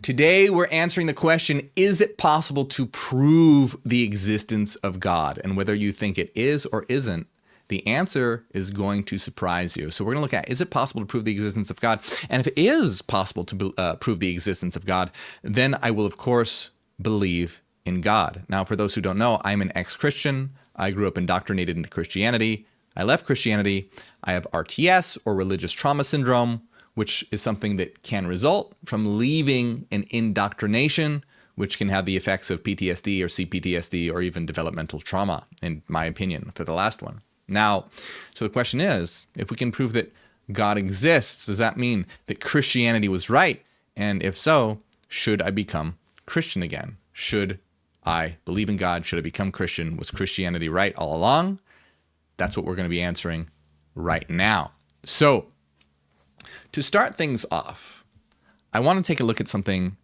Today, we're answering the question, is it possible to prove the existence of God? And whether you think it is or isn't, the answer is going to surprise you. So we're going to look at, is it possible to prove the existence of God? And if it is possible to prove the existence of God, then I will, of course, believe in God. Now, for those who don't know, I'm an ex-Christian. I grew up indoctrinated into Christianity. I left Christianity. I have RTS, or religious trauma syndrome, which is something that can result from leaving an indoctrination, which can have the effects of PTSD or CPTSD or even developmental trauma, in my opinion, for the last one. Now, so the question is, if we can prove that God exists, does that mean that Christianity was right? And if so, should I become Christian again? Should I believe in God? Should I become Christian? Was Christianity right all along? That's what we're going to be answering right now. So, to start things off, I want to take a look at something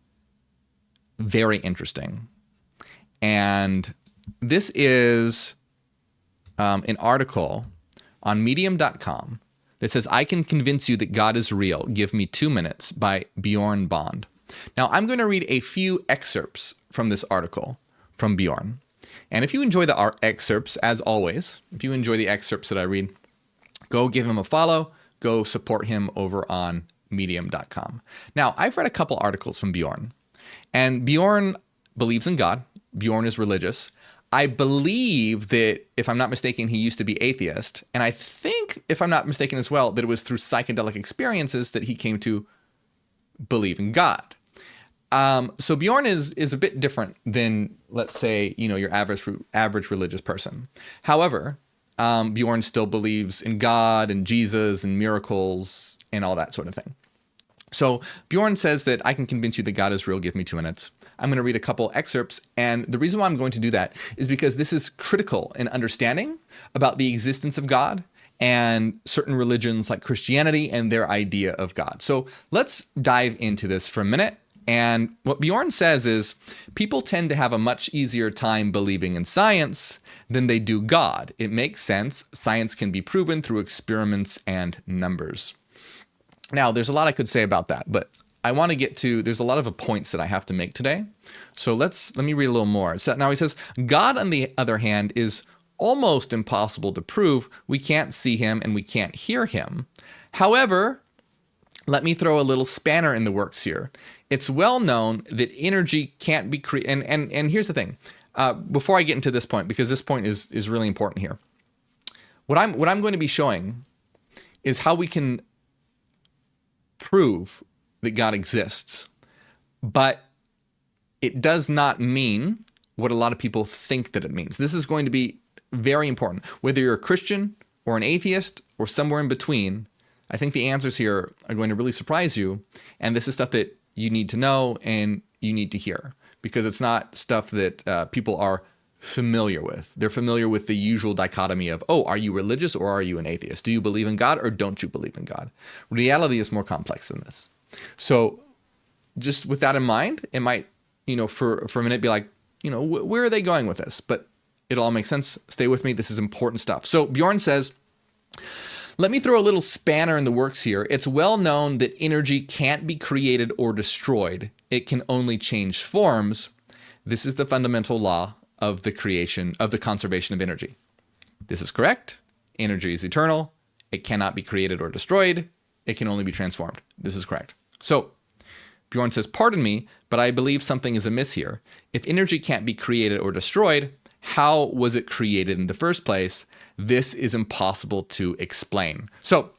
very interesting. And this is an article on medium.com that says, "I can convince you that God is real. Give me 2 minutes," by Bjorn Bond. Now, I'm going to read a few excerpts from this article from Bjorn. And if you enjoy the excerpts, as always, if you enjoy the excerpts that I read, go give him a follow. Go support him over on medium.com. Now, I've read a couple articles from Bjorn, and Bjorn believes in God. Bjorn is religious. I believe that, if I'm not mistaken, he used to be atheist. And I think, if I'm not mistaken as well, that it was through psychedelic experiences that he came to believe in God. So Bjorn is a bit different than, let's say, your average religious person. However, Bjorn still believes in God and Jesus and miracles and all that sort of thing. So Bjorn says that I can convince you that God is real. Give me 2 minutes. I'm going to read a couple excerpts. And the reason why I'm going to do that is because this is critical in understanding about the existence of God and certain religions like Christianity and their idea of God. So let's dive into this for a minute. And what Bjorn says is, people tend to have a much easier time believing in science than they do God. It makes sense. Science can be proven through experiments and numbers. Now, there's a lot I could say about that, but I want to get to, there's a lot of points that I have to make today. So let me read a little more. So now he says, God, on the other hand, is almost impossible to prove. We can't see him and we can't hear him. However, let me throw a little spanner in the works here. It's well known that energy can't be created. And here's the thing. Before I get into this point, because this point is really important here. What I'm going to be showing is how we can prove that God exists. But it does not mean what a lot of people think that it means. This is going to be very important. Whether you're a Christian or an atheist or somewhere in between, I think the answers here are going to really surprise you. And this is stuff that you need to know and you need to hear, because it's not stuff that people are familiar with. They're familiar with the usual dichotomy of, oh, are you religious or are you an atheist? Do you believe in God or don't you believe in God? Reality is more complex than this. So just with that in mind, it might, for a minute be like, where are they going with this? But it all makes sense. Stay with me. This is important stuff. So Bjorn says, let me throw a little spanner in the works here. It's well known that energy can't be created or destroyed. It can only change forms. This is the fundamental law of the conservation of energy. This is correct. Energy is eternal. It cannot be created or destroyed. It can only be transformed. This is correct. So Bjorn says, pardon me, but I believe something is amiss here. If energy can't be created or destroyed, how was it created in the first place? This is impossible to explain. So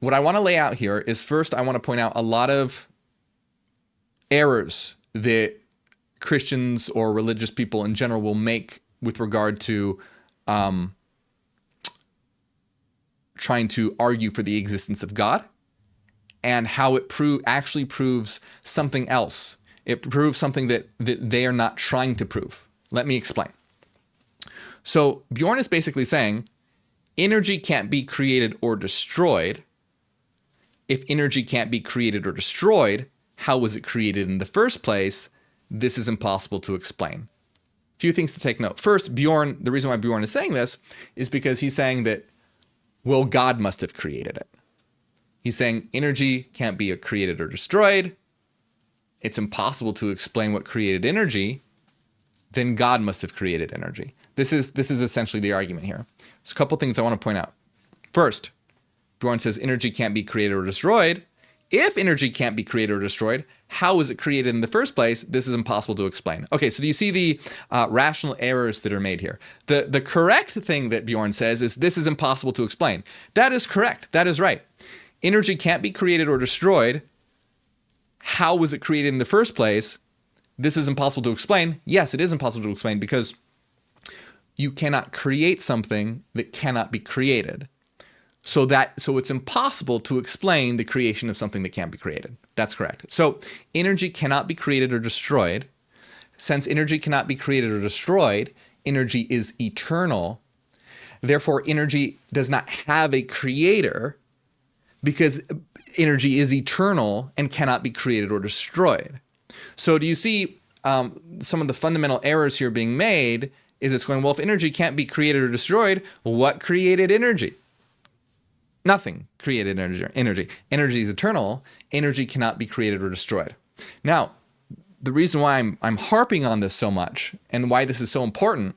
what I want to lay out here is, first, I want to point out a lot of errors that Christians or religious people in general will make with regard to trying to argue for the existence of God, and how it actually proves something else. It proves something that they are not trying to prove. Let me explain. So Bjorn is basically saying energy can't be created or destroyed. If energy can't be created or destroyed, how was it created in the first place? This is impossible to explain. A few things to take note. First, Bjorn, the reason why Bjorn is saying this is because he's saying that, well, God must have created it. He's saying energy can't be created or destroyed. It's impossible to explain what created energy. Then God must have created energy. This is essentially the argument here. There's a couple things I want to point out. First, Bjorn says energy can't be created or destroyed. If energy can't be created or destroyed, how was it created in the first place? This is impossible to explain. Okay, so do you see the rational errors that are made here? The correct thing that Bjorn says is this is impossible to explain. That is correct. That is right. Energy can't be created or destroyed. How was it created in the first place? This is impossible to explain. Yes, it is impossible to explain because you cannot create something that cannot be created. So it's impossible to explain the creation of something that can't be created. That's correct. So energy cannot be created or destroyed. Since energy cannot be created or destroyed, energy is eternal. Therefore, energy does not have a creator because energy is eternal and cannot be created or destroyed. So do you see some of the fundamental errors here being made is it's going, well, if energy can't be created or destroyed, what created energy? Nothing created energy. Energy is eternal. Energy cannot be created or destroyed. Now, the reason why I'm harping on this so much and why this is so important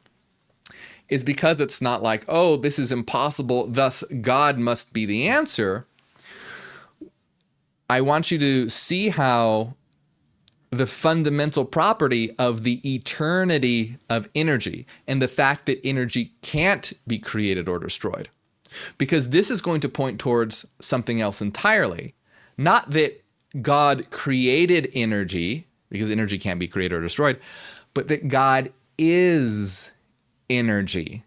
is because it's not like, oh, this is impossible, thus God must be the answer. I want you to see how the fundamental property of the eternity of energy and the fact that energy can't be created or destroyed. Because this is going to point towards something else entirely. Not that God created energy, because energy can't be created or destroyed, but that God is energy.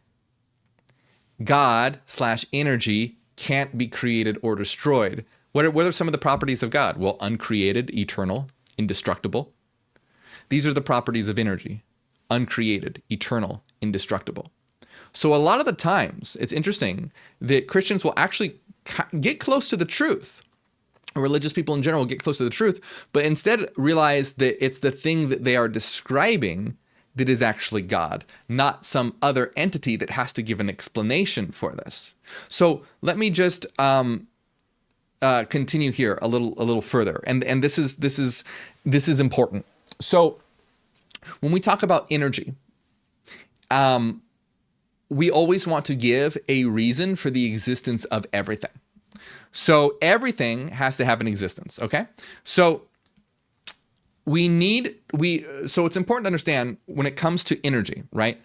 God/energy can't be created or destroyed. What are some of the properties of God? Well, uncreated, eternal, indestructible. These are the properties of energy. Uncreated, eternal, indestructible. So a lot of the times, it's interesting that Christians will actually get close to the truth. Religious people in general get close to the truth, but instead realize that it's the thing that they are describing that is actually God, not some other entity that has to give an explanation for this. So let me just continue here a little further, and this is important. So when we talk about energy, we always want to give a reason for the existence of everything. So everything has to have an existence, okay? So so it's important to understand when it comes to energy, right?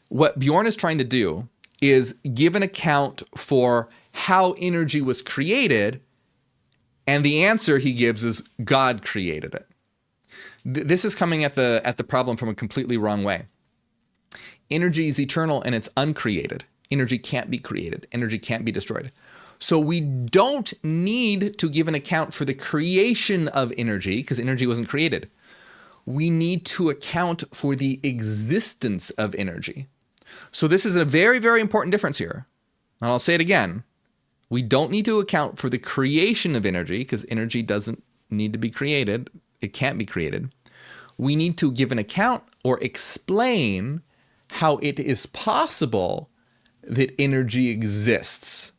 What Bjorn is trying to do is give an account for how energy was created, and the answer he gives is God created it. This is coming at the problem from a completely wrong way. Energy is eternal and it's uncreated. Energy can't be created. Energy can't be destroyed. So we don't need to give an account for the creation of energy because energy wasn't created. We need to account for the existence of energy. So this is a very, very important difference here. And I'll say it again. We don't need to account for the creation of energy because energy doesn't need to be created. It can't be created. We need to give an account or explain how it is possible that energy exists.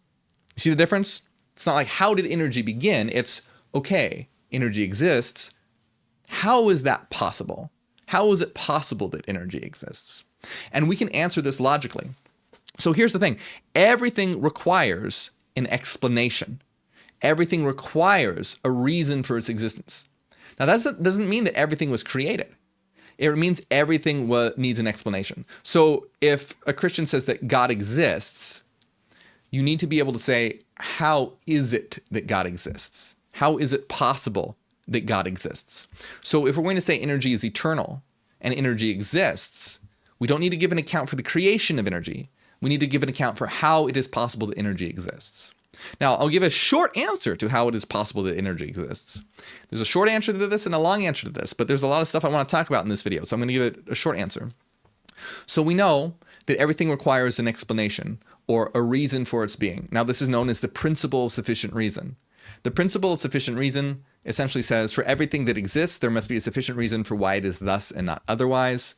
You see the difference? It's not like, how did energy begin? It's, okay, energy exists. How is that possible? How is it possible that energy exists? And we can answer this logically. So here's the thing. Everything requires an explanation. Everything requires a reason for its existence. Now, that doesn't mean that everything was created. It means everything needs an explanation. So if a Christian says that God exists, you need to be able to say, how is it that God exists? How is it possible that God exists? So if we're going to say energy is eternal and energy exists, we don't need to give an account for the creation of energy. We need to give an account for how it is possible that energy exists. Now, I'll give a short answer to how it is possible that energy exists. There's a short answer to this and a long answer to this, but there's a lot of stuff I want to talk about in this video, so I'm going to give it a short answer. So we know that everything requires an explanation or a reason for its being. Now, this is known as the principle of sufficient reason. The principle of sufficient reason essentially says for everything that exists, there must be a sufficient reason for why it is thus and not otherwise.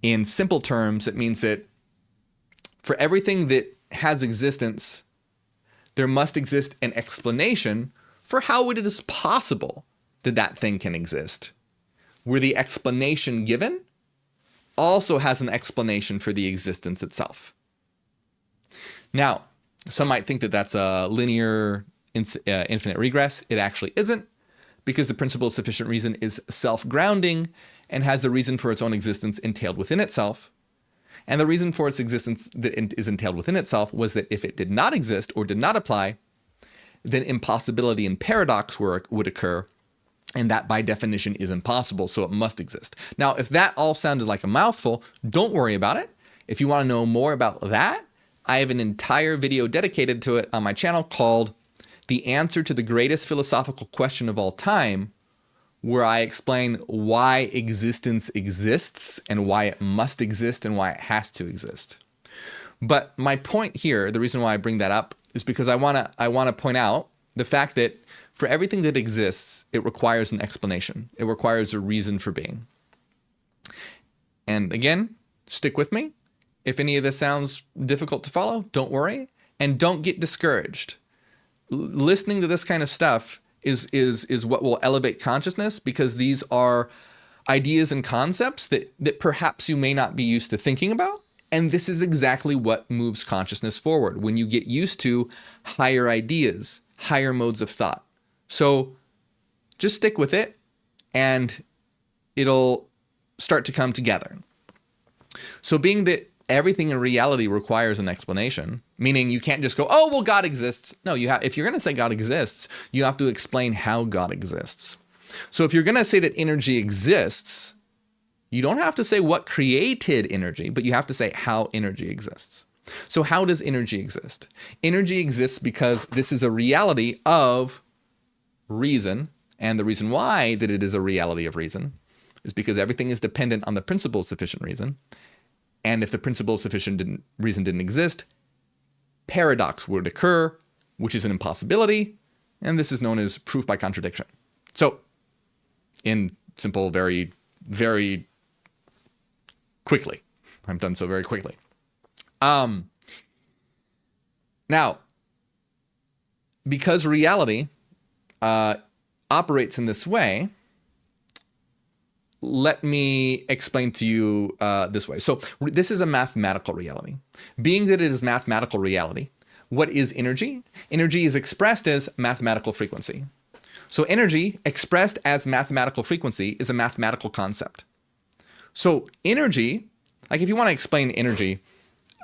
In simple terms, it means that for everything that has existence, there must exist an explanation for how it is possible that that thing can exist, where the explanation given also has an explanation for the existence itself. Now, some might think that that's a linear infinite regress. It actually isn't, because the principle of sufficient reason is self-grounding and has the reason for its own existence entailed within itself. And the reason for its existence that is entailed within itself was that if it did not exist or did not apply, then impossibility and paradox would occur, and that by definition is impossible, so it must exist. Now, if that all sounded like a mouthful, don't worry about it. If you want to know more about that, I have an entire video dedicated to it on my channel called The Answer to the Greatest Philosophical Question of All Time, where I explain why existence exists and why it must exist and why it has to exist. But my point here, the reason why I bring that up, is because I want to point out the fact that for everything that exists, it requires an explanation. It requires a reason for being. And again, stick with me. If any of this sounds difficult to follow, don't worry, and don't get discouraged. Listening to this kind of stuff is what will elevate consciousness, because these are ideas and concepts that perhaps you may not be used to thinking about. And this is exactly what moves consciousness forward, when you get used to higher ideas, higher modes of thought. So just stick with it and it'll start to come together. So being that everything in reality requires an explanation, meaning you can't just go, oh, well, God exists. No, if you're going to say God exists, you have to explain how God exists. So if you're going to say that energy exists, you don't have to say what created energy, but you have to say how energy exists. So how does energy exist? Energy exists because this is a reality of reason. And the reason why that it is a reality of reason is because everything is dependent on the principle of sufficient reason. And if the principle of sufficient reason didn't exist, paradox would occur, which is an impossibility. And this is known as proof by contradiction. So in simple, very, very quickly, I've done so very quickly. Now, because reality operates in this way, let me explain to you this way. So this is a mathematical reality. Being that it is mathematical reality, what is energy? Energy is expressed as mathematical frequency. So energy expressed as mathematical frequency is a mathematical concept. So energy, like if you want to explain energy,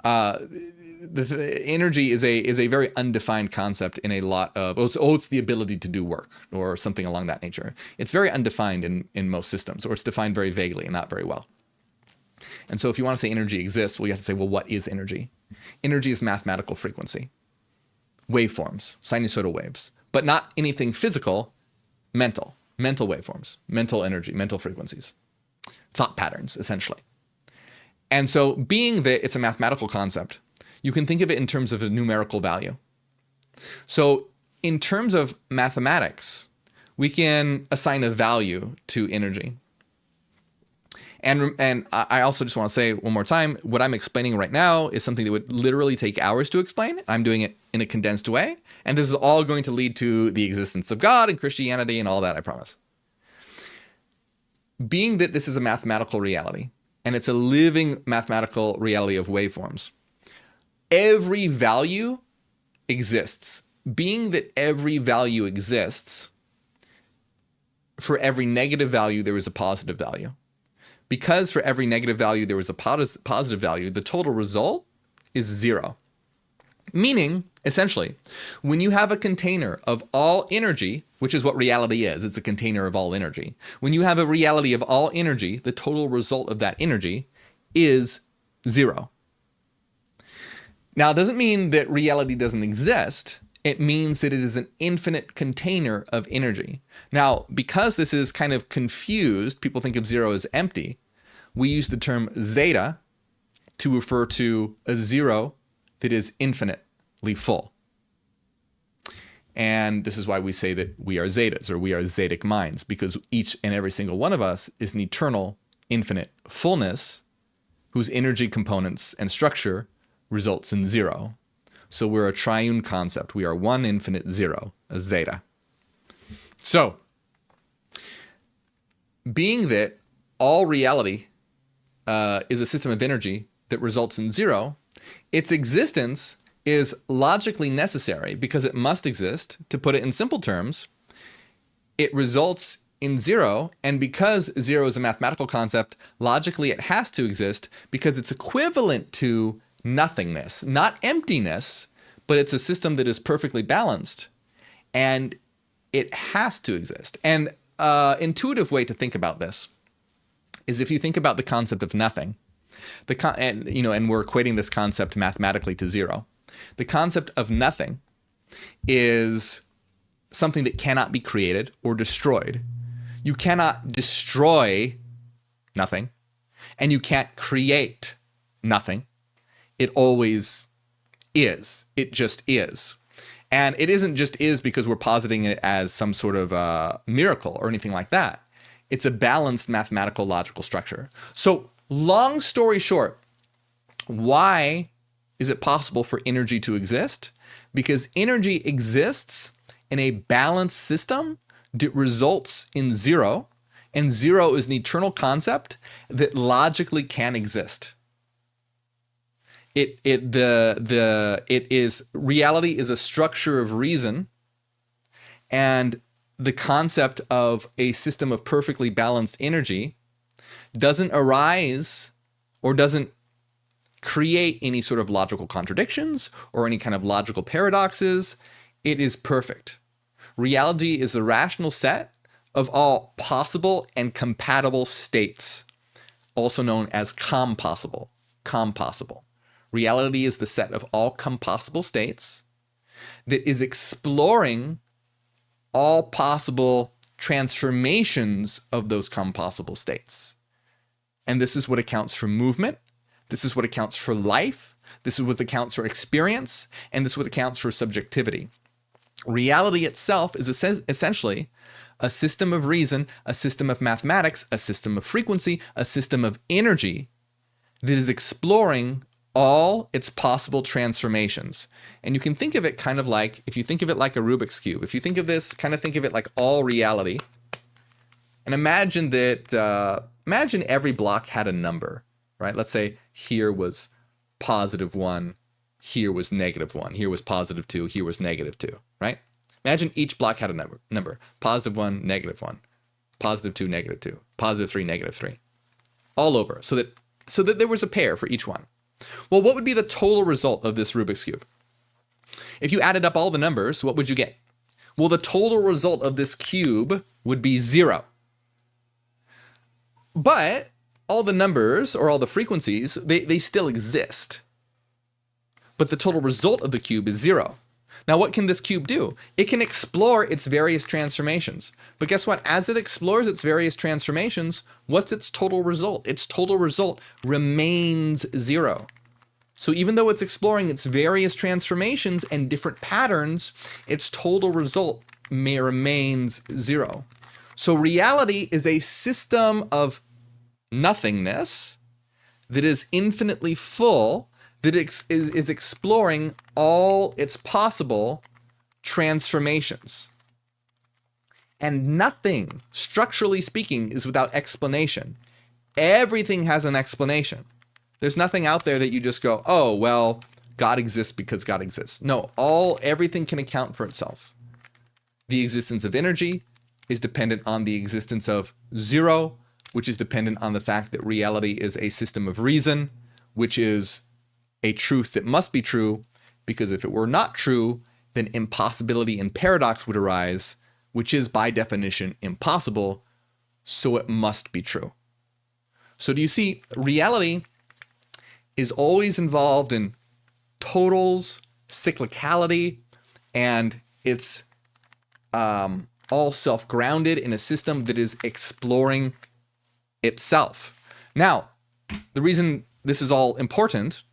energy is a very undefined concept in a lot of, it's the ability to do work or something along that nature. It's very undefined in most systems, or it's defined very vaguely and not very well. And so if you want to say energy exists, well, you have to say, well, what is energy? Energy is mathematical frequency, waveforms, sinusoidal waves, but not anything physical, mental waveforms, mental energy, mental frequencies, thought patterns, essentially. And so being that it's a mathematical concept, you can think of it in terms of a numerical value. So in terms of mathematics, we can assign a value to energy. And I also just want to say one more time, what I'm explaining right now is something that would literally take hours to explain. I'm doing it in a condensed way. And this is all going to lead to the existence of God and Christianity and all that, I promise. Being that this is a mathematical reality, and it's a living mathematical reality of waveforms, every value exists. Being that every value exists, for every negative value, there is a positive value. Because for every negative value, there was a positive value, the total result is 0. Meaning, essentially, when you have a container of all energy, which is what reality is, it's a container of all energy. When you have a reality of all energy, the total result of that energy is 0. Now, it doesn't mean that reality doesn't exist. It means that it is an infinite container of energy. Now, because this is kind of confused, people think of 0 as empty, we use the term zeta to refer to a 0 that is infinitely full. And this is why we say that we are zetas, or we are zetic minds, because each and every single one of us is an eternal, infinite fullness whose energy components and structure results in 0. So we're a triune concept. We are one infinite zero, a zeta. So, being that all reality is a system of energy that results in zero, its existence is logically necessary because it must exist. To put it in simple terms, it results in zero, and because zero is a mathematical concept, logically it has to exist because it's equivalent to nothingness, not emptiness, but it's a system that is perfectly balanced, and it has to exist. And intuitive way to think about this is if you think about the concept of nothing, and we're equating this concept mathematically to zero. The concept of nothing is something that cannot be created or destroyed. You cannot destroy nothing, and you can't create nothing. It always is. It just is. And it isn't just is because we're positing it as some sort of miracle or anything like that. It's a balanced mathematical logical structure. So long story short, why is it possible for energy to exist? Because energy exists in a balanced system that results in zero, and zero is an eternal concept that logically can exist. Reality is a structure of reason, and the concept of a system of perfectly balanced energy doesn't arise or doesn't create any sort of logical contradictions or any kind of logical paradoxes. It is perfect. Reality is a rational set of all possible and compatible states, also known as compossible. Reality is the set of all compossible states that is exploring all possible transformations of those compossible states. And this is what accounts for movement. This is what accounts for life. This is what accounts for experience. And this is what accounts for subjectivity. Reality itself is essentially a system of reason, a system of mathematics, a system of frequency, a system of energy that is exploring all its possible transformations. And you can think of it kind of like, if you think of it like a Rubik's Cube, if you think of this, kind of think of it like all reality. And imagine that, imagine every block had a number, right? Let's say here was +1, here was -1, here was +2, here was -2, right? Imagine each block had a number, +1, -1, +2, -2, +3, -3, all over, so that there was a pair for each one. Well, what would be the total result of this Rubik's Cube? If you added up all the numbers, what would you get? Well, the total result of this cube would be 0. But all the numbers, or all the frequencies, they still exist. But the total result of the cube is 0. Now, what can this cube do? It can explore its various transformations. But guess what? As it explores its various transformations, what's its total result? Its total result remains 0. So even though it's exploring its various transformations and different patterns, its total result remains 0. So reality is a system of nothingness that is infinitely full, that is exploring all its possible transformations. And nothing, structurally speaking, is without explanation. Everything has an explanation. There's nothing out there that you just go, oh, well, God exists because God exists. No, everything can account for itself. The existence of energy is dependent on the existence of zero, which is dependent on the fact that reality is a system of reason, which is a truth that must be true, because if it were not true, then impossibility and paradox would arise, which is by definition impossible, so it must be true. So do you see, reality is always involved in totals, cyclicality, and it's all self-grounded in a system that is exploring itself. Now, the reason this is all important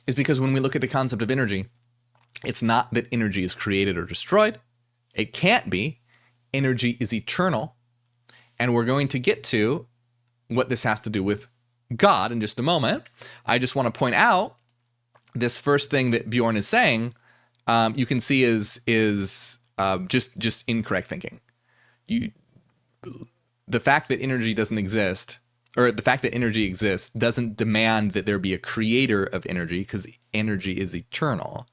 is because when we look at the concept of energy, it's not that energy is created or destroyed. It can't be. Energy is eternal. And we're going to get to what this has to do with God in just a moment. I just want to point out this first thing that Bjorn is saying. You can see is just incorrect thinking. The fact that energy doesn't exist, or the fact that energy exists, doesn't demand that there be a creator of energy, because energy is eternal.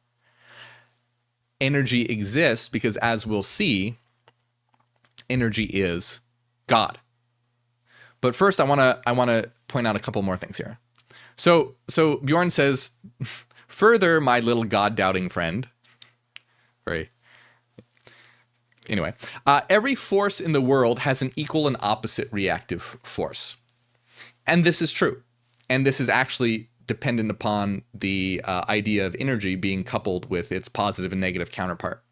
Energy exists because, as we'll see, energy is God. But first, I want to point out a couple more things here. So Bjorn says, further, my little God-doubting friend. Anyway, every force in the world has an equal and opposite reactive force. And this is true. And this is actually dependent upon the idea of energy being coupled with its positive and negative counterpart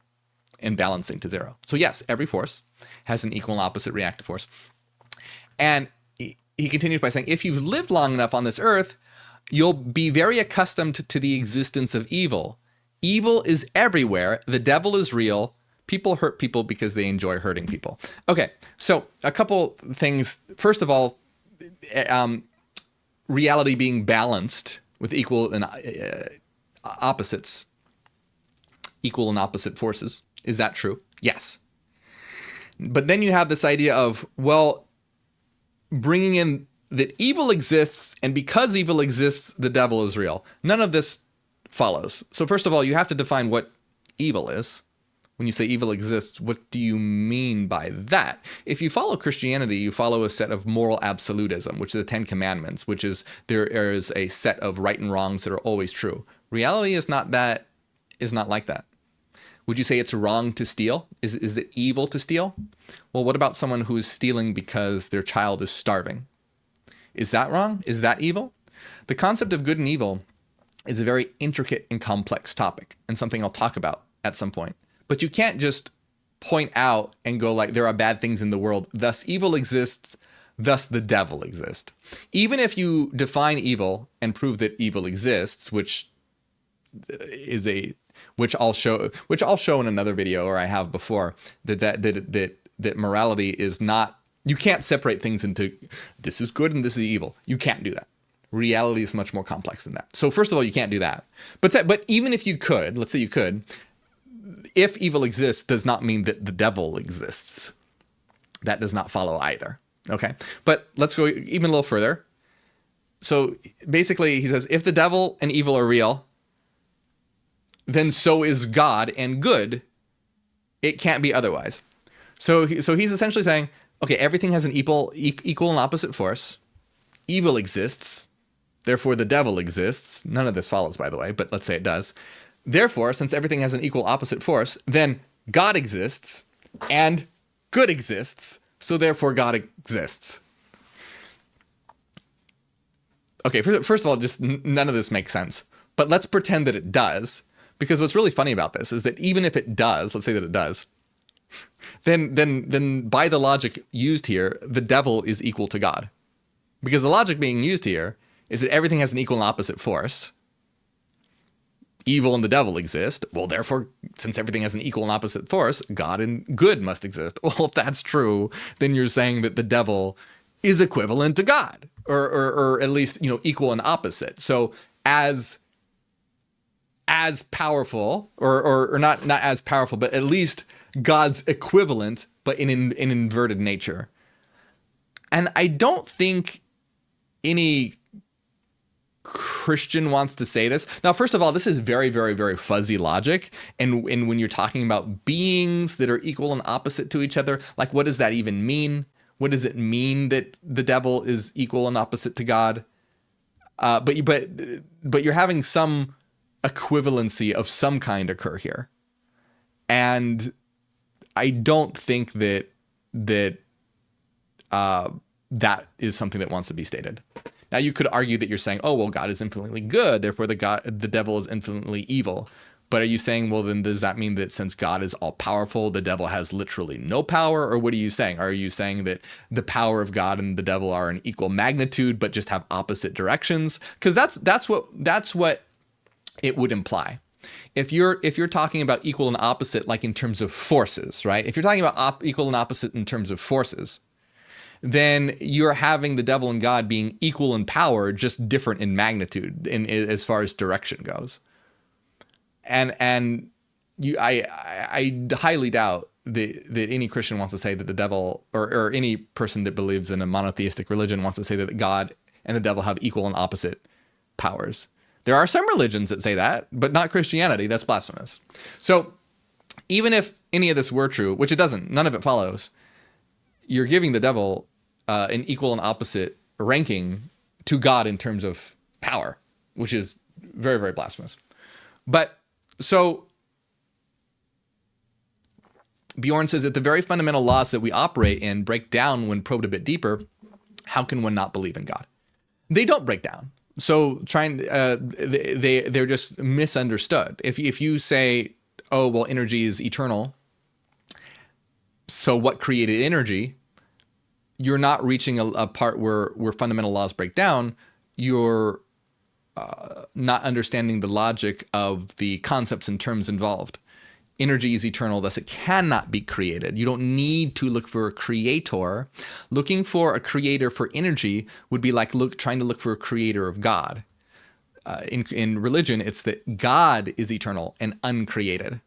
and balancing to zero. So yes, every force has an equal and opposite reactive force. And he continues by saying, if you've lived long enough on this earth, you'll be very accustomed to the existence of evil. Evil is everywhere. The devil is real. People hurt people because they enjoy hurting people. Okay, so a couple things. First of all, reality being balanced with equal and opposites, equal and opposite forces. Is that true? Yes. But then you have this idea of, well, bringing in that evil exists, and because evil exists, the devil is real. None of this follows. So first of all, you have to define what evil is. When you say evil exists, what do you mean by that? If you follow Christianity, you follow a set of moral absolutism, which is the Ten Commandments, which is there is a set of right and wrongs that are always true. Reality is not like that. Would you say it's wrong to steal? Is it evil to steal? Well, what about someone who is stealing because their child is starving? Is that wrong? Is that evil? The concept of good and evil is a very intricate and complex topic, and something I'll talk about at some point. But you can't just point out and go like, there are bad things in the world, thus evil exists, thus the devil exists. Even if you define evil and prove that evil exists, which I'll show in another video, or I have before, that morality is not, you can't separate things into this is good and this is evil. You can't do that. Reality is much more complex than that. So first of all, you can't do that. But even if you could, let's say you could, if evil exists does not mean that the devil exists. That does not follow either. Okay, but let's go even a little further. So basically he says, if the devil and evil are real, then so is God and good. It can't be otherwise. So he's essentially saying, okay, everything has an equal and opposite force. Evil exists, therefore the devil exists. None of this follows, by the way, but let's say it does. Therefore, since everything has an equal opposite force, then God exists and good exists, so therefore God exists. Okay, first of all, just none of this makes sense. But let's pretend that it does, because what's really funny about this is that even if it does, let's say that it does, then by the logic used here, the devil is equal to God. Because the logic being used here is that everything has an equal and opposite force. Evil and the devil exist. Well, therefore, since everything has an equal and opposite force, God and good must exist. Well, if that's true, then you're saying that the devil is equivalent to God, or at least, equal and opposite. So as powerful, or not as powerful, but at least God's equivalent, but in an inverted nature. And I don't think any Christian wants to say this. Now, first of all, this is very, very, very fuzzy logic. And when you're talking about beings that are equal and opposite to each other, like, what does that even mean? What does it mean that the devil is equal and opposite to God? But you're having some equivalency of some kind occur here. And I don't think that is something that wants to be stated. Now, you could argue that you're saying, oh, well, God is infinitely good, therefore the devil is infinitely evil. But are you saying, well, then does that mean that since God is all powerful, the devil has literally no power? Or what are you saying? Are you saying that the power of God and the devil are in equal magnitude, but just have opposite directions? Because that's what it would imply. If you're talking about equal and opposite, like in terms of forces, right? If you're talking about equal and opposite in terms of forces, then you're having the devil and God being equal in power, just different in magnitude as far as direction goes. And I highly doubt that any Christian wants to say that the devil or any person that believes in a monotheistic religion wants to say that God and the devil have equal and opposite powers. There are some religions that say that, but not Christianity. That's blasphemous. So even if any of this were true, which it doesn't, none of it follows, you're giving the devil an equal and opposite ranking to God in terms of power, which is very, very blasphemous. But so Bjorn says that the very fundamental laws that we operate in break down when probed a bit deeper. How can one not believe in God? They don't break down. So they're just misunderstood. If you say, oh, well, energy is eternal, so what created energy? You're not reaching a part where fundamental laws break down. You're not understanding the logic of the concepts and terms involved. Energy is eternal, thus it cannot be created. You don't need to look for a creator. Looking for a creator for energy would be like trying to look for a creator of God. In religion, it's that God is eternal and uncreated.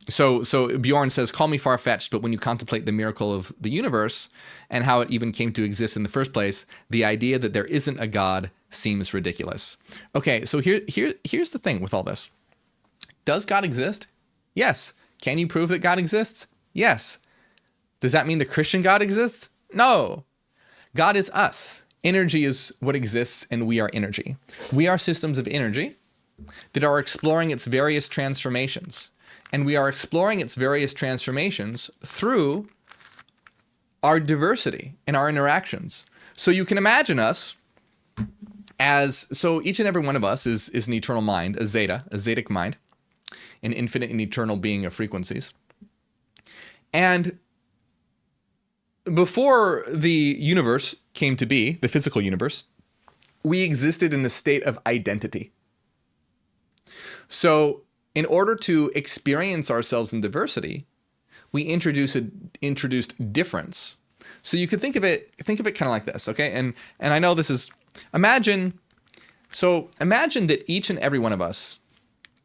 So Bjorn says, call me far-fetched, but when you contemplate the miracle of the universe and how it even came to exist in the first place, the idea that there isn't a God seems ridiculous. Okay, so here's the thing with all this. Does God exist? Yes. Can you prove that God exists? Yes. Does that mean the Christian God exists? No. God is us. Energy is what exists, and we are energy. We are systems of energy that are exploring its various transformations. And we are exploring its various transformations through our diversity and our interactions. So you can imagine us so each and every one of us is an eternal mind, a zetic mind, an infinite and eternal being of frequencies. And before the universe came to be, the physical universe, we existed in a state of identity. So in order to experience ourselves in diversity, we introduced difference. So you could think of it kind of like this, okay? And I know this is, imagine that each and every one of us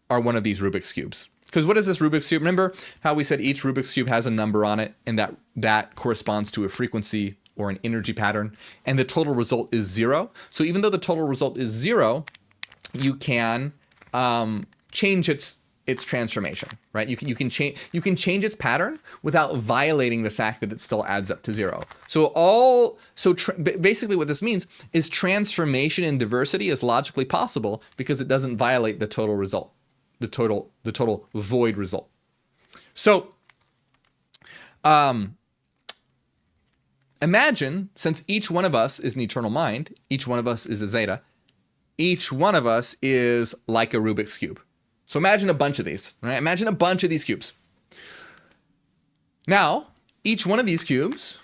are one of these Rubik's Cubes. Because what is this Rubik's Cube? Remember how we said each Rubik's Cube has a number on it, and that corresponds to a frequency or an energy pattern, and the total result is 0. So even though the total result is 0, you can change its transformation, right? You can change its pattern without violating the fact that it still adds up to 0. Basically what this means is transformation in diversity is logically possible because it doesn't violate the total result, the total void result. So imagine, since each one of us is an eternal mind, each one of us is a zeta, each one of us is like a Rubik's Cube. So imagine a bunch of these, right? Imagine a bunch of these cubes. Now, each one of these cubes,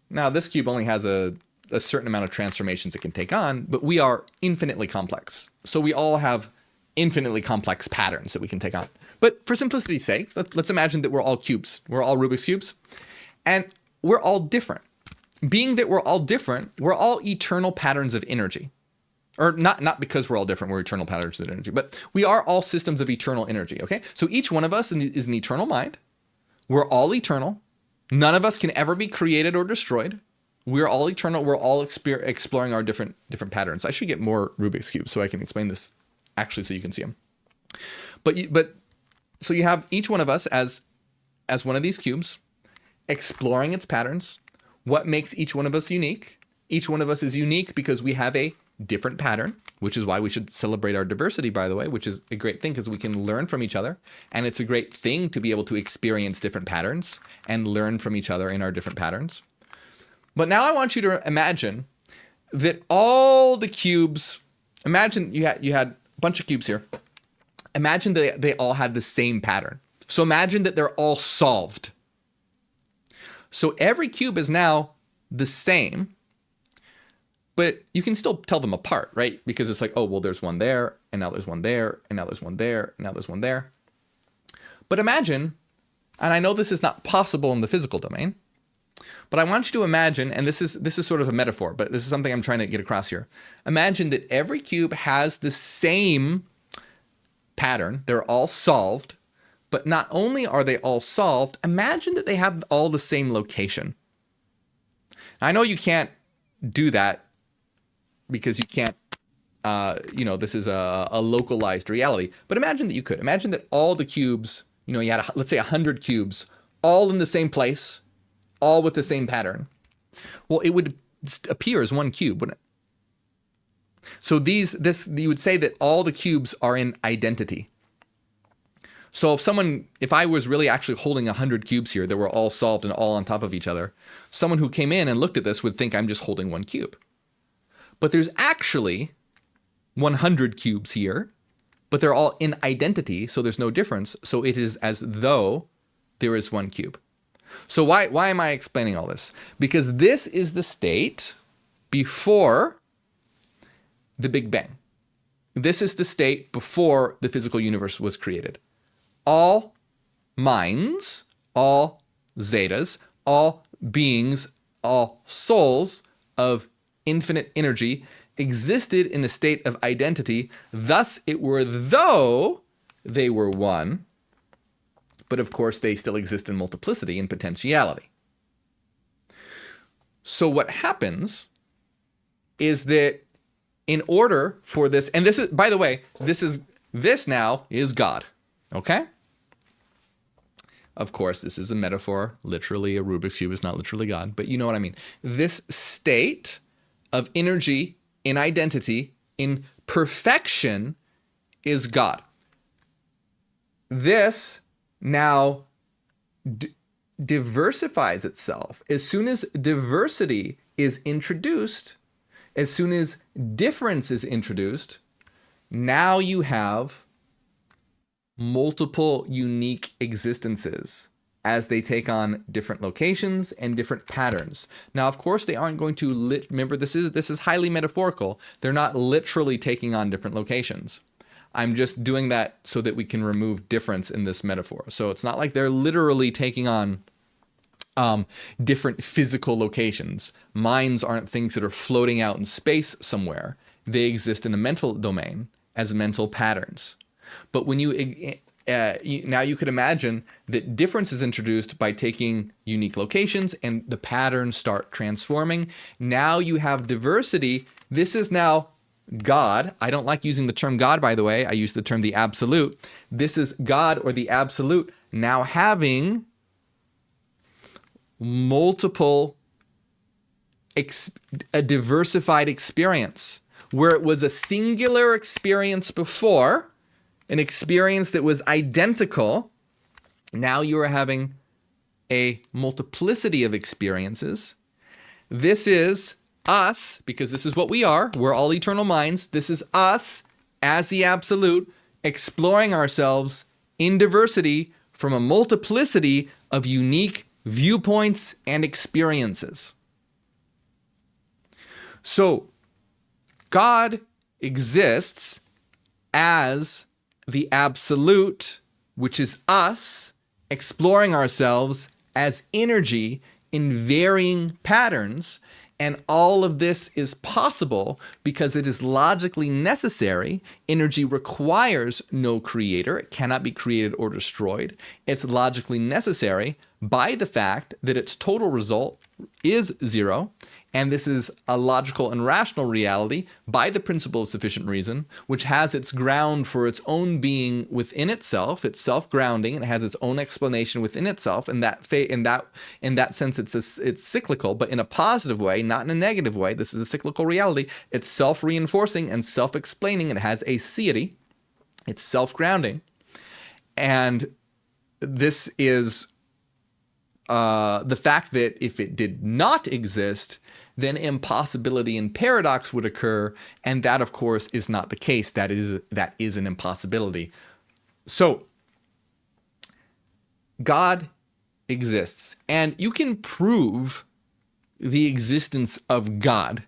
now this cube only has a certain amount of transformations it can take on, but we are infinitely complex. So we all have infinitely complex patterns that we can take on. But for simplicity's sake, let's imagine that we're all cubes. We're all Rubik's Cubes. And we're all different. Being that we're all different, we're all eternal patterns of energy. Or not because we're all different, we're eternal patterns of energy, but we are all systems of eternal energy, okay? So each one of us is an eternal mind. We're all eternal. None of us can ever be created or destroyed. We're all eternal. We're all exploring our different patterns. I should get more Rubik's Cubes so I can explain this actually so you can see them. But so you have each one of us as one of these cubes exploring its patterns. What makes each one of us unique? Each one of us is unique because we have a different pattern, which is why we should celebrate our diversity, by the way, which is a great thing because we can learn from each other. And it's a great thing to be able to experience different patterns and learn from each other in our different patterns. But now I want you to imagine that all the cubes, imagine you had a bunch of cubes here. Imagine they all had the same pattern. So imagine that they're all solved. So every cube is now the same, but you can still tell them apart, right? Because it's like, oh, well, there's one there, and now there's one there, and now there's one there, and now there's one there. But imagine And I know this is not possible in the physical domain, but I want you to imagine, and this is sort of a metaphor, but this is something I'm trying to get across here. Imagine that every cube has the same pattern. They're all solved, but not only are they all solved, imagine that they have all the same location. I know you can't do that because you can't, this is a localized reality, but imagine that you could. Imagine that all the cubes, you had, let's say 100 cubes, all in the same place, all with the same pattern. Well, it would appear as one cube, wouldn't it? So you would say that all the cubes are in identity. So if I was really actually holding 100 cubes here that were all solved and all on top of each other, someone who came in and looked at this would think I'm just holding one cube. But there's actually 100 cubes here, but they're all in identity, so there's no difference. So it is as though there is one cube. So why am I explaining all this? Because this is the state before the Big Bang. This is the state before the physical universe was created. All minds, all zetas, all beings, all souls of infinite energy existed in the state of identity. Thus, it were though they were one, but of course they still exist in multiplicity and potentiality. So what happens is that in order for this, and this is, by the way, this now is God, okay? Of course, this is a metaphor. Literally, a Rubik's Cube is not literally God, but you know what I mean. This state of energy in identity, in perfection, is God. This now diversifies itself. As soon as diversity is introduced, as soon as difference is introduced, now you have multiple unique existences as they take on different locations and different patterns. Now, of course, they aren't going to remember, this is highly metaphorical. They're not literally taking on different locations. I'm just doing that so that we can remove difference in this metaphor. So it's not like they're literally taking on different physical locations. Minds aren't things that are floating out in space somewhere. They exist in a mental domain as mental patterns. But when now you could imagine that difference is introduced by taking unique locations and the patterns start transforming. Now you have diversity. This is now God. I don't like using the term God, by the way. I use the term the absolute. This is God, or the absolute, now having multiple, a diversified experience. Where it was a singular experience before, an experience that was identical, now you are having a multiplicity of experiences. This is us, because this is what we are. We're all eternal minds. This is us as the absolute, exploring ourselves in diversity from a multiplicity of unique viewpoints and experiences. So God exists as the absolute, which is us, exploring ourselves as energy in varying patterns. And all of this is possible because it is logically necessary. Energy requires no creator. It cannot be created or destroyed. It's logically necessary by the fact that its total result is zero. And this is a logical and rational reality by the principle of sufficient reason, which has its ground for its own being within itself. It's self-grounding and it has its own explanation within itself. In that sense, it's cyclical, but in a positive way, not in a negative way. This is a cyclical reality. It's self-reinforcing and self-explaining. It has aseity. It's self-grounding, and this is the fact that if it did not exist, then impossibility and paradox would occur, and that, of course, is not the case. That is an impossibility. So, God exists, and you can prove the existence of God,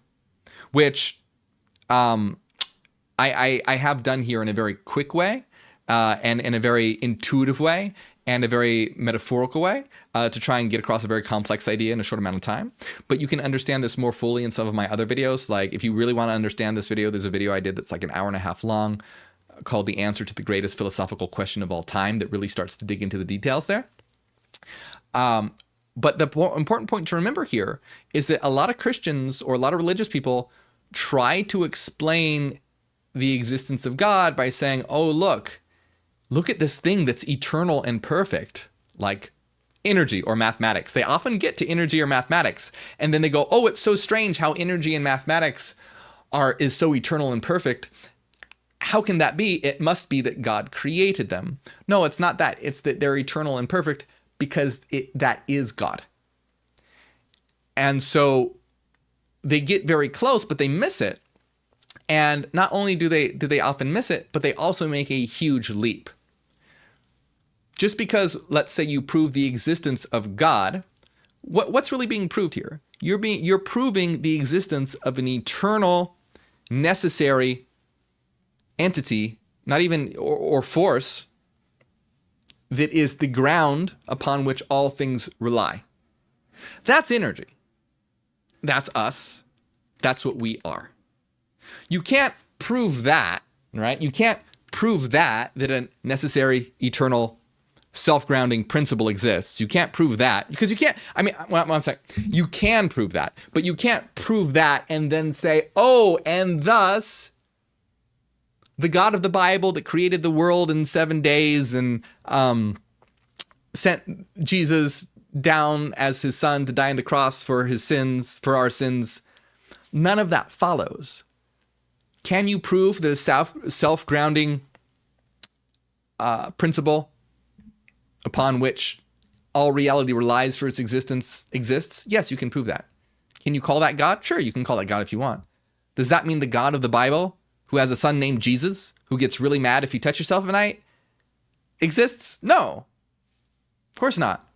which I have done here in a very quick way and in a very intuitive way. and a very metaphorical way to try and get across a very complex idea in a short amount of time. But you can understand this more fully in some of my other videos. Like if you really want to understand this video, there's a video I did that's like an hour and a half long called The Answer to the Greatest Philosophical Question of All Time that really starts to dig into the details there. But the important point to remember here is that a lot of Christians or a lot of religious people try to explain the existence of God by saying, oh, look at this thing that's eternal and perfect, like energy or mathematics. They often get to energy or mathematics, and then they go, oh, it's so strange how energy and mathematics is so eternal and perfect. How can that be? It must be that God created them. No, it's not that. It's that they're eternal and perfect because that is God. And so they get very close, but they miss it. And not only do they often miss it, but they also make a huge leap. Just because, let's say, you prove the existence of God, what's really being proved here? You're proving the existence of an eternal, necessary entity, not even or force, that is the ground upon which all things rely. That's energy. That's us. That's what we are. You can't prove that, right? You can't prove that a necessary, eternal, self-grounding principle exists. You can't prove that because you can't, what I'm saying, you can prove that, but you can't prove that and then say, oh, and thus the God of the Bible that created the world in 7 days and sent Jesus down as his son to die on the cross for his sins, for our sins. None of that follows. Can you prove the self-grounding principle upon which all reality relies for its existence exists? Yes, you can prove that. Can you call that God? Sure, you can call that God if you want. Does that mean the God of the Bible, who has a son named Jesus, who gets really mad if you touch yourself at night, exists? No, of course not.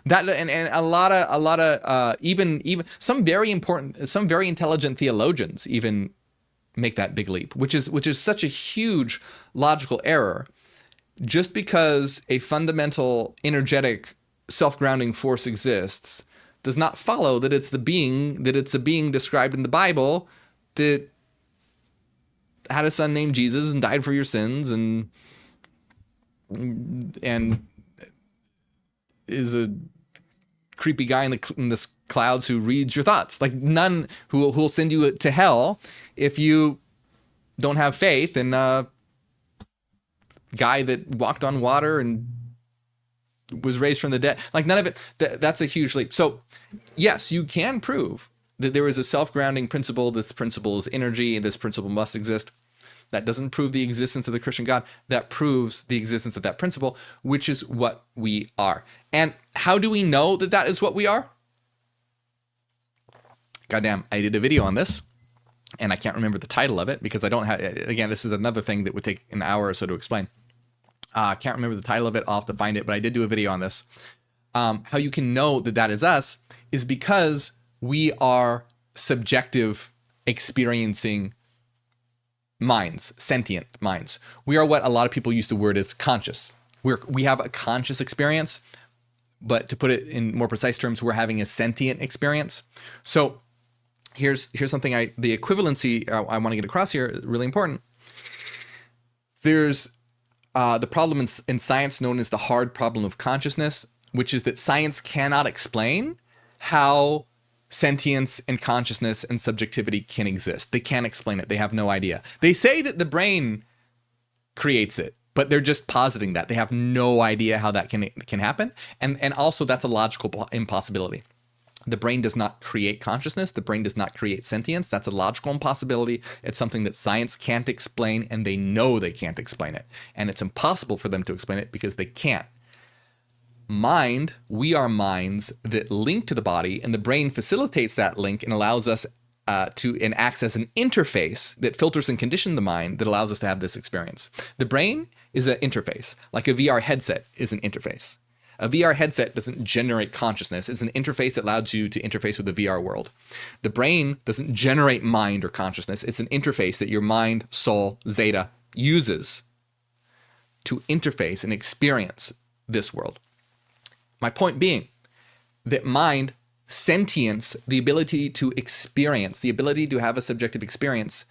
That and a lot of even some very intelligent theologians even make that big leap, which is such a huge logical error. Just because a fundamental energetic self-grounding force exists does not follow that it's a being described in the Bible that had a son named Jesus and died for your sins and is a creepy guy in the clouds who reads your thoughts. Like none who'll send you to hell if you don't have faith in a guy that walked on water and was raised from the dead. Like none of it. That's a huge leap. So yes, you can prove that there is a self-grounding principle. This principle is energy, and this principle must exist. That doesn't prove the existence of the Christian God. That proves the existence of that principle, which is what we are. And how do we know that that is what we are? Goddamn, I did a video on this, and I can't remember the title of it because I don't have, again, this is another thing that would take an hour or so to explain. I can't remember the title of it. I'll have to find it, but I did do a video on this. How you can know that that is us is because we are subjective experiencing minds, sentient minds. We are what a lot of people use the word as conscious. We have a conscious experience, but to put it in more precise terms, we're having a sentient experience. So here's something the equivalency I want to get across here is really important. There's the problem in science known as the hard problem of consciousness, which is that science cannot explain how sentience and consciousness and subjectivity can exist. They can't explain it. They have no idea. They say that the brain creates it, but they're just positing that. They have no idea how that can happen. And also that's a logical impossibility. The brain does not create consciousness. The brain does not create sentience. That's a logical impossibility. It's something that science can't explain, and they know they can't explain it. And it's impossible for them to explain it because they can't. Mind, we are minds that link to the body, and the brain facilitates that link and allows us to access an interface that filters and conditions the mind that allows us to have this experience. The brain is an interface, like a VR headset is an interface. A VR headset doesn't generate consciousness. It's an interface that allows you to interface with the VR world. The brain doesn't generate mind or consciousness. It's an interface that your mind, soul, zeta uses to interface and experience this world. My point being that mind, sentience, the ability to experience, the ability to have a subjective experience,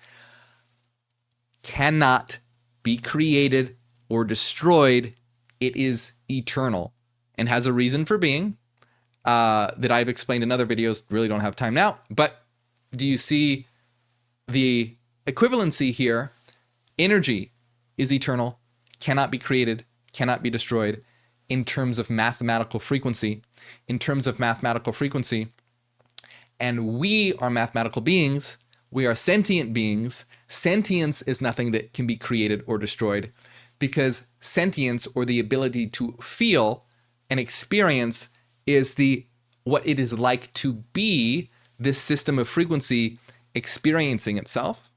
cannot be created or destroyed. It is eternal and has a reason for being that I've explained in other videos. Really don't have time now, but do you see the equivalency here? Energy is eternal, cannot be created, cannot be destroyed in terms of mathematical frequency. And we are mathematical beings. We are sentient beings. Sentience is nothing that can be created or destroyed, because sentience, or the ability to feel and experience, is what it is like to be this system of frequency experiencing itself.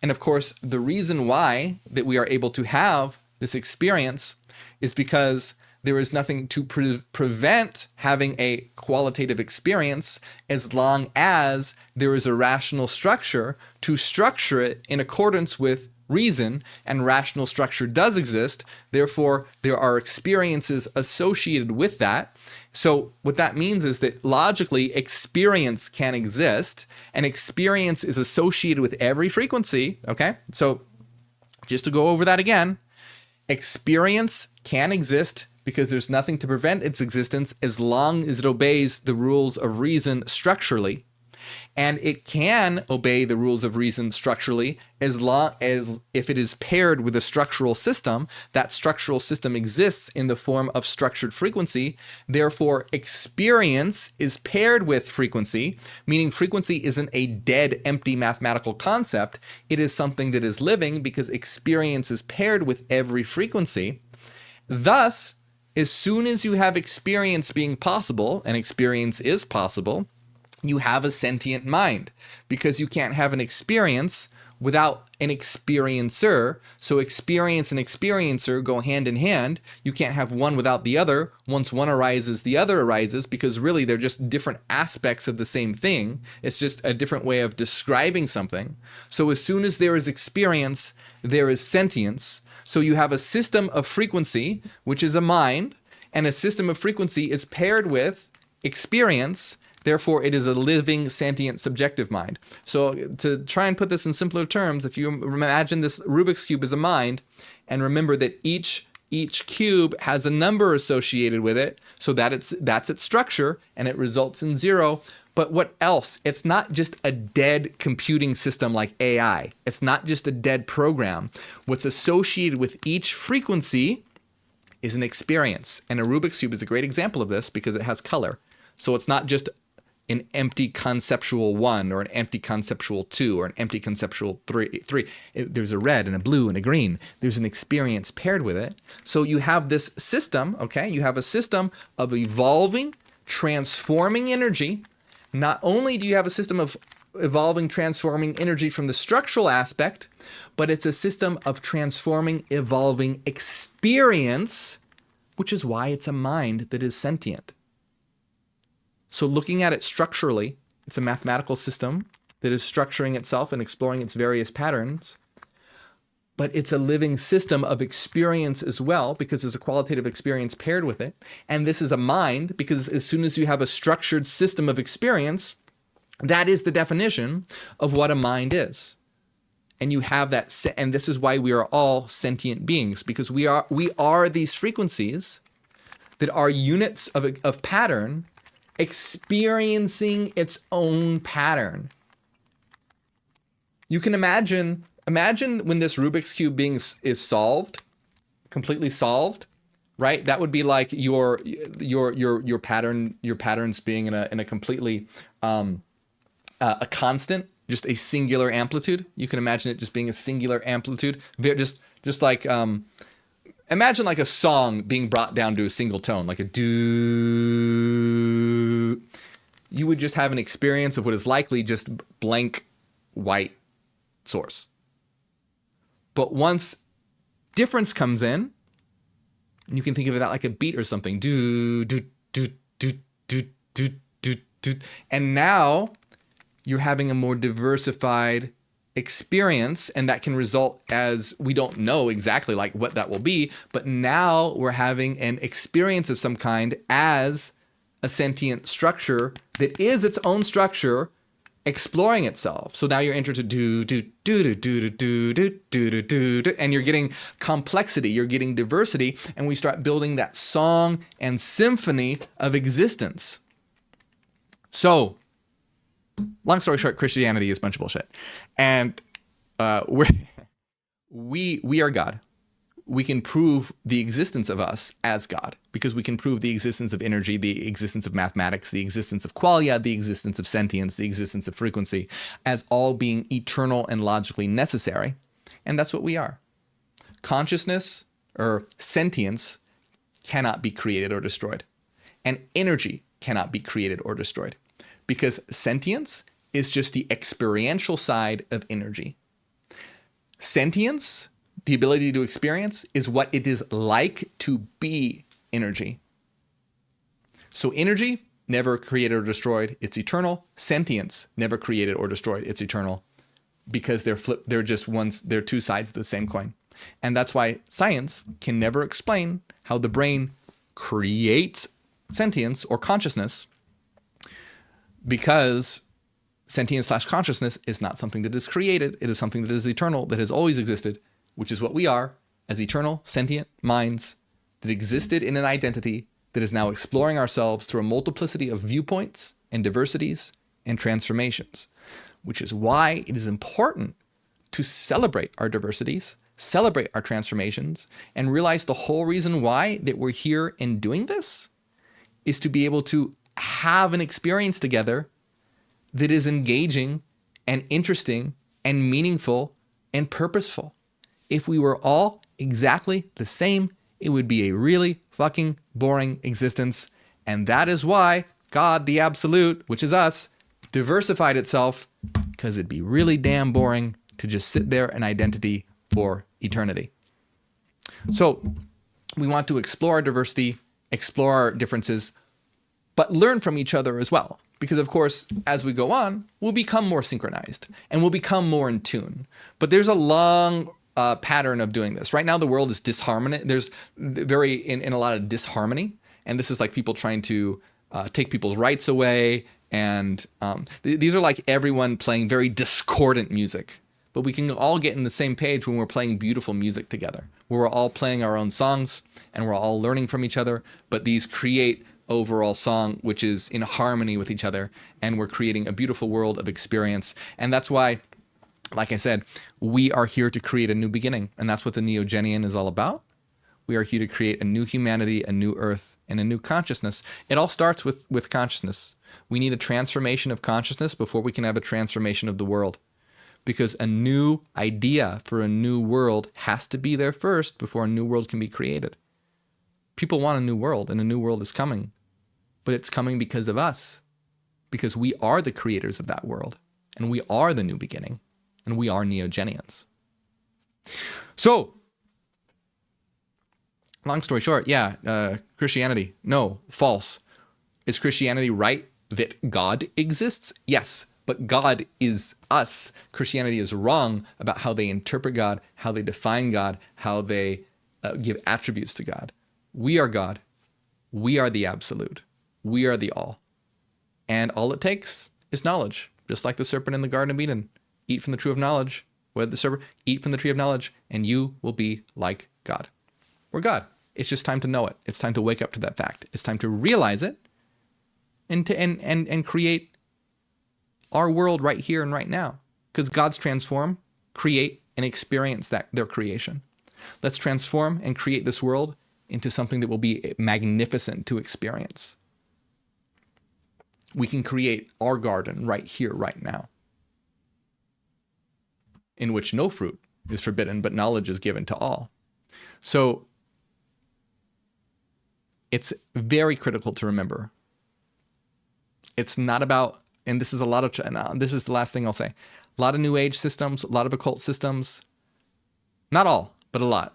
And of course, the reason why that we are able to have this experience is because there is nothing to prevent having a qualitative experience, as long as there is a rational structure to structure it in accordance with reason, and rational structure does exist. Therefore, there are experiences associated with that. So what that means is that logically, experience can exist, and experience is associated with every frequency. Okay, so just to go over that again, experience can exist because there's nothing to prevent its existence as long as it obeys the rules of reason structurally. And it can obey the rules of reason structurally as long as if it is paired with a structural system. That structural system exists in the form of structured frequency. Therefore, experience is paired with frequency, meaning frequency isn't a dead, empty mathematical concept. It is something that is living because experience is paired with every frequency. Thus, as soon as you have experience being possible, and experience is possible, you have a sentient mind, because you can't have an experience without an experiencer. So experience and experiencer go hand in hand. You can't have one without the other. Once one arises, the other arises, because really they're just different aspects of the same thing. It's just a different way of describing something. So as soon as there is experience, there is sentience. So you have a system of frequency, which is a mind, and a system of frequency is paired with experience. Therefore, it is a living, sentient, subjective mind. So to try and put this in simpler terms, if you imagine this Rubik's Cube as a mind, and remember that each cube has a number associated with it, so that's its structure, and it results in 0. But what else? It's not just a dead computing system like AI. It's not just a dead program. What's associated with each frequency is an experience. And a Rubik's Cube is a great example of this because it has color. So it's not just an empty conceptual 1 or an empty conceptual 2 or an empty conceptual 3. There's a red and a blue and a green. There's an experience paired with it. So you have this system, okay? You have a system of evolving, transforming energy. Not only do you have a system of evolving, transforming energy from the structural aspect, but it's a system of transforming, evolving experience, which is why it's a mind that is sentient. So looking at it structurally, it's a mathematical system that is structuring itself and exploring its various patterns. But it's a living system of experience as well, because there's a qualitative experience paired with it. And this is a mind, because as soon as you have a structured system of experience, that is the definition of what a mind is. And you have that, and this is why we are all sentient beings, because we are these frequencies that are units of pattern, experiencing its own pattern. You can imagine when this Rubik's Cube is solved, completely solved, right? That would be like your patterns being in a completely a constant, just a singular amplitude. You can imagine it just being a singular amplitude, just like imagine like a song being brought down to a single tone, like a do. You would just have an experience of what is likely just blank white source. But once difference comes in, you can think of that like a beat or something. Do, do, do, do, do, do, do, do. And now you're having a more diversified experience, and that can result as we don't know exactly like what that will be, but now we're having an experience of some kind as a sentient structure that is its own structure exploring itself. So now you're entered to do, and you're getting complexity, you're getting diversity, and we start building that song and symphony of existence. So, long story short, Christianity is a bunch of bullshit, and we are God. We can prove the existence of us as God because we can prove the existence of energy, the existence of mathematics, the existence of qualia, the existence of sentience, the existence of frequency as all being eternal and logically necessary. And that's what we are. Consciousness or sentience cannot be created or destroyed. And energy cannot be created or destroyed because sentience is just the experiential side of energy. Sentience, the ability to experience, is what it is like to be energy. So energy, never created or destroyed, it's eternal. Sentience, never created or destroyed, it's eternal. Because they're just they're two sides of the same coin. And that's why science can never explain how the brain creates sentience or consciousness, because sentience/consciousness is not something that is created. It is something that is eternal, that has always existed, which is what we are as eternal, sentient minds that existed in an identity that is now exploring ourselves through a multiplicity of viewpoints and diversities and transformations, which is why it is important to celebrate our diversities, celebrate our transformations, and realize the whole reason why that we're here and doing this is to be able to have an experience together that is engaging and interesting and meaningful and purposeful. If we were all exactly the same, it would be a really fucking boring existence. And that is why God, the Absolute, which is us, diversified itself, because it'd be really damn boring to just sit there in identity for eternity. So we want to explore our diversity, explore our differences, but learn from each other as well. Because, of course, as we go on, we'll become more synchronized and we'll become more in tune. But there's a long pattern of doing this. Right now, the world is disharmonious. There's in a lot of disharmony. And this is like people trying to take people's rights away. And these are like everyone playing very discordant music. But we can all get in the same page when we're playing beautiful music together, where we're all playing our own songs and we're all learning from each other. But these create overall song which is in harmony with each other, and we're creating a beautiful world of experience. And that's why, like I said, we are here to create a new beginning, and that's what the Neogenian is all about. We are here to create a new humanity, a new earth, and a new consciousness. It all starts with consciousness. We need a transformation of consciousness before we can have a transformation of the world, because a new idea for a new world has to be there first before a new world can be created. People want a new world, and a new world is coming. But it's coming because of us, because we are the creators of that world, and we are the new beginning, and we are Neogenians. So, long story short, Christianity, no, false. Is Christianity right that God exists? Yes, but God is us. Christianity is wrong about how they interpret God, how they define God, how they give attributes to God. We are God. We are the Absolute. We are the all. And all it takes is knowledge. Just like the serpent in the Garden of Eden. Eat from the tree of knowledge. What did the serpent? Eat from the tree of knowledge, and you will be like God. We're God. It's just time to know it. It's time to wake up to that fact. It's time to realize it and create our world right here and right now. Because God's transform, create, and experience their creation. Let's transform and create this world into something that will be magnificent to experience. We can create our garden right here, right now, in which no fruit is forbidden, but knowledge is given to all. So it's very critical to remember. It's not about, and this is this is the last thing I'll say, a lot of New Age systems, a lot of occult systems, not all, but a lot,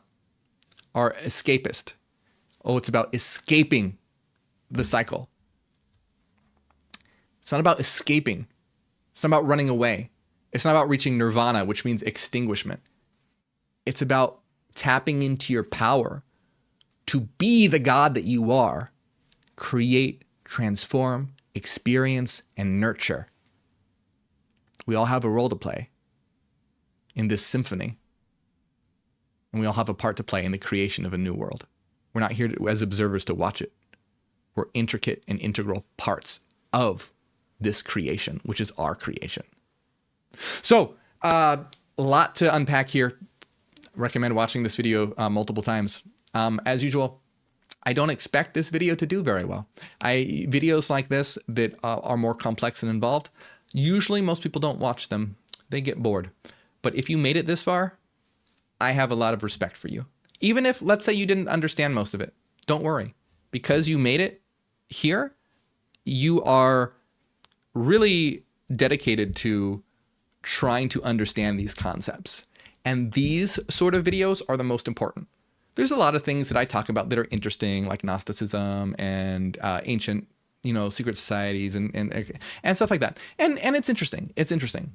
are escapist. Oh, it's about escaping the cycle. It's not about escaping. It's not about running away. It's not about reaching nirvana, which means extinguishment. It's about tapping into your power to be the God that you are, create, transform, experience, and nurture. We all have a role to play in this symphony, and we all have a part to play in the creation of a new world. We're not here as observers to watch it. We're intricate and integral parts of this creation, which is our creation. So, a lot to unpack here. Recommend watching this video multiple times. As usual, I don't expect this video to do very well. Videos like this that are more complex and involved, usually most people don't watch them. They get bored. But if you made it this far, I have a lot of respect for you. Even if, let's say, you didn't understand most of it, don't worry. Because you made it here, you are really dedicated to trying to understand these concepts. And these sort of videos are the most important. There's a lot of things that I talk about that are interesting, like Gnosticism and ancient, secret societies and stuff like that. And it's interesting. It's interesting.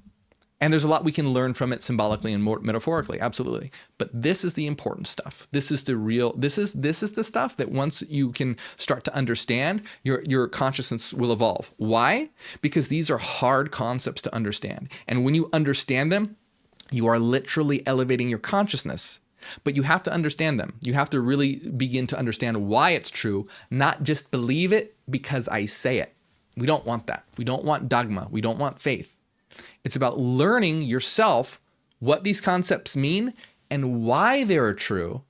And there's a lot we can learn from it symbolically and more metaphorically, absolutely. But this is the important stuff. This is the real, this is the stuff that once you can start to understand, your consciousness will evolve. Why? Because these are hard concepts to understand. And when you understand them, you are literally elevating your consciousness. But you have to understand them. You have to really begin to understand why it's true, not just believe it because I say it. We don't want that. We don't want dogma. We don't want faith. It's about learning yourself what these concepts mean and why they're true.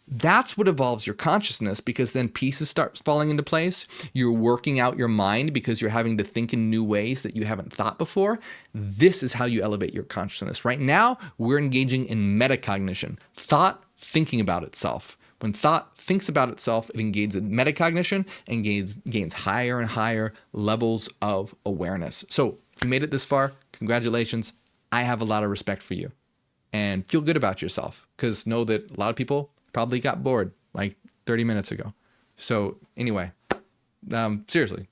That's what evolves your consciousness, because then pieces start falling into place. You're working out your mind because you're having to think in new ways that you haven't thought before. This is how you elevate your consciousness. Right now, we're engaging in metacognition, thought thinking about itself. When thought thinks about itself, it engages in metacognition and gains higher and higher levels of awareness. So if you made it this far, congratulations. I have a lot of respect for you. And feel good about yourself, because know that a lot of people probably got bored like 30 minutes ago. So anyway, seriously.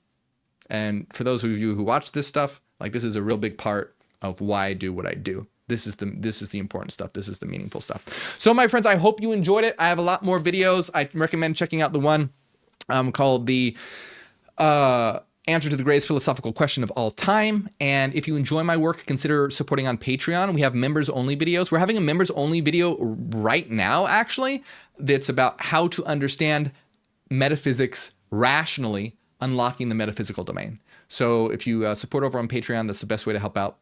And for those of you who watch this stuff, like, this is a real big part of why I do what I do. This is the important stuff. This is the meaningful stuff. So my friends, I hope you enjoyed it. I have a lot more videos. I recommend checking out the one called the Answer to the Greatest Philosophical Question of All Time. And if you enjoy my work, consider supporting on Patreon. We have members only videos. We're having a members only video right now, actually, that's about how to understand metaphysics rationally, unlocking the metaphysical domain. So if you support over on Patreon, that's the best way to help out.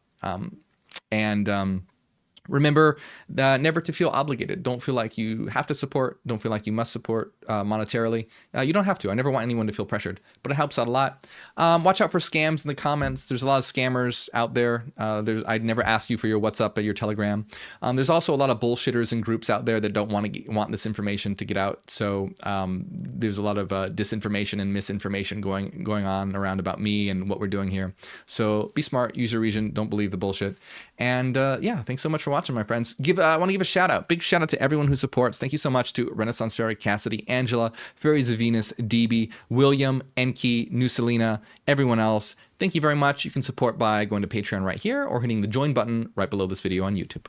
Remember never to feel obligated. Don't feel like you have to support. Don't feel like you must support monetarily. You don't have to. I never want anyone to feel pressured, but it helps out a lot. Watch out for scams in the comments. There's a lot of scammers out there. I'd never ask you for your WhatsApp or your Telegram. There's also a lot of bullshitters and groups out there that don't want this information to get out. So there's a lot of disinformation and misinformation going on around about me and what we're doing here. So be smart, use your reason, don't believe the bullshit. And yeah, thanks so much for watching, my friends. I want to give a shout out, big shout out to everyone who supports. Thank you so much to Renaissance Fairy, Cassidy, Angela, Fairies of Venus, DB, William, Enki, Nuselina, everyone else. Thank you very much. You can support by going to Patreon right here or hitting the join button right below this video on YouTube.